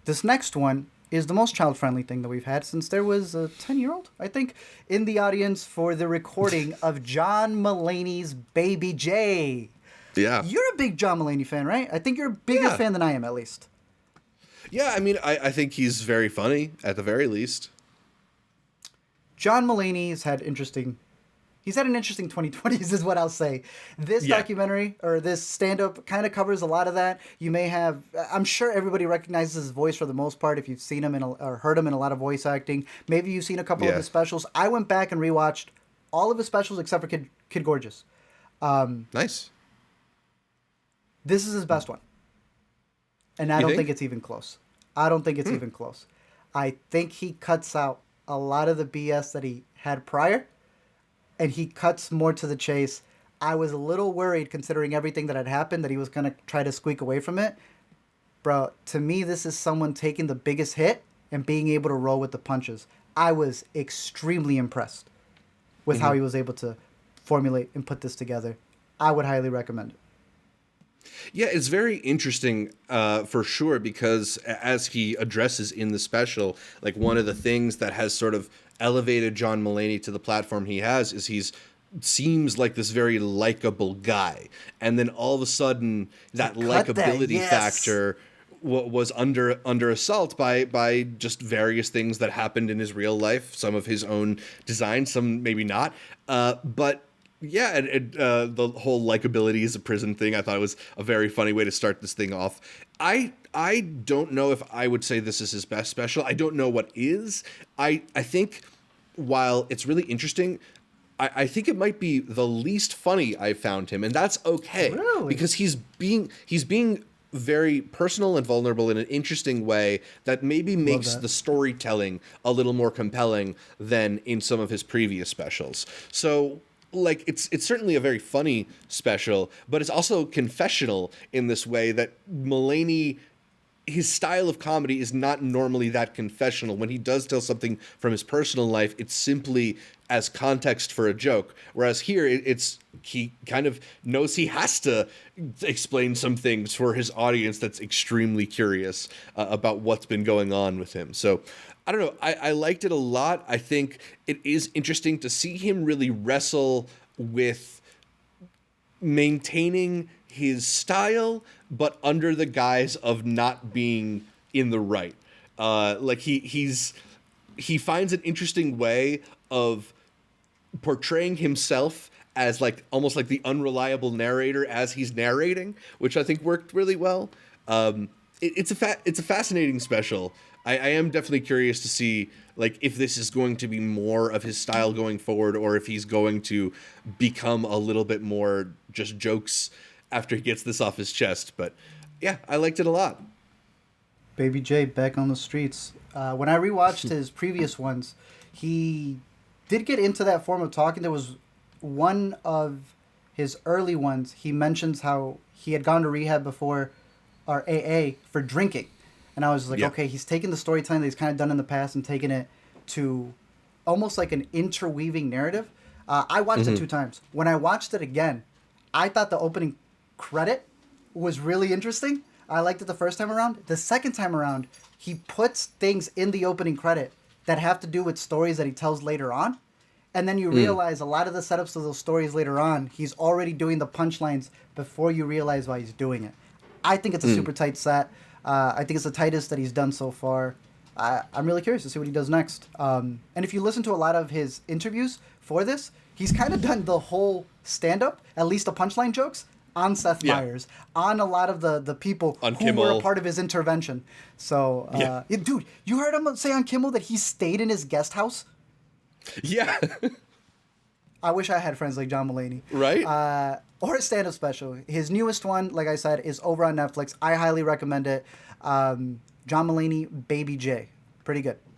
This next one is the most child-friendly thing that we've had since there was a 10-year-old, I think, in the audience for the recording of John Mulaney's Baby J. Yeah. You're a big John Mulaney fan, right? I think you're a bigger Yeah. fan than I am, at least. Yeah, I mean, I think he's very funny, at the very least. John Mulaney's had interesting... He's had an interesting 2020s, is what I'll say. This Yeah. documentary, or this stand-up, kind of covers a lot of that. You may have... I'm sure everybody recognizes his voice for the most part if you've seen him or heard him in a lot of voice acting. Maybe you've seen a couple of Yeah. his specials. I went back and rewatched all of his specials except for Kid Gorgeous. Nice. This is his best one. And I You don't think? think it's even close. I don't think it's even close. I think he cuts out a lot of the BS that he had prior, and he cuts more to the chase. I was a little worried, considering everything that had happened, that he was going to try to squeak away from it. Bro, to me, this is someone taking the biggest hit and being able to roll with the punches. I was extremely impressed with how he was able to formulate and put this together. I would highly recommend it. Yeah, it's very interesting for sure, because as he addresses in the special, like, one of the things that has sort of elevated John Mulaney to the platform he has is he's seems like this very likable guy. And then all of a sudden that Cut that, likability yes. factor was under assault by just various things that happened in his real life, some of his own design, some maybe not. But yeah, the whole likability is a prison thing, I thought it was a very funny way to start this thing off. I don't know if I would say this is his best special. I don't know what is. I think while it's really interesting, I think it might be the least funny I've found him, and that's okay. Really? Because he's being very personal and vulnerable in an interesting way that maybe makes that. the storytelling a little more compelling than in some of his previous specials. So, like, it's certainly a very funny special, but it's also confessional in this way that Mulaney, his style of comedy is not normally that confessional. When he does tell something from his personal life, it's simply as context for a joke. Whereas here, he kind of knows he has to explain some things for his audience that's extremely curious about what's been going on with him. So, I don't know. I liked it a lot. I think it is interesting to see him really wrestle with maintaining his style, but under the guise of not being in the right. Like he finds an interesting way of portraying himself as, like, almost like the unreliable narrator as he's narrating, which I think worked really well. It's a fascinating special. I am definitely curious to see, like, if this is going to be more of his style going forward, or if he's going to become a little bit more just jokes after he gets this off his chest. But yeah, I liked it a lot. Baby J back on the streets. When I rewatched his previous ones, he did get into that form of talking. There was one of his early ones. He mentions how he had gone to rehab before, or AA, for drinking. And I was like, Yeah. okay, he's taking the storytelling that he's kind of done in the past and taking it to almost like an interweaving narrative. I watched it 2 times. When I watched it again, I thought the opening credit was really interesting. I liked it the first time around. The second time around, he puts things in the opening credit that have to do with stories that he tells later on. And then you realize a lot of the setups of those stories later on, he's already doing the punchlines before you realize why he's doing it. I think it's a super tight set. I think it's the tightest that he's done so far. I'm really curious to see what he does next. And if you listen to a lot of his interviews for this, he's kind of done the whole stand-up, at least the punchline jokes, on Seth Yeah. Meyers, on a lot of the people On who Kimmel. were a part of his intervention. So, Yeah. dude, you heard him say on Kimmel that he stayed in his guest house? Yeah. I wish I had friends like John Mulaney. Right? Or a stand-up special. His newest one, like I said, is over on Netflix. I highly recommend it. John Mulaney, Baby J. Pretty good.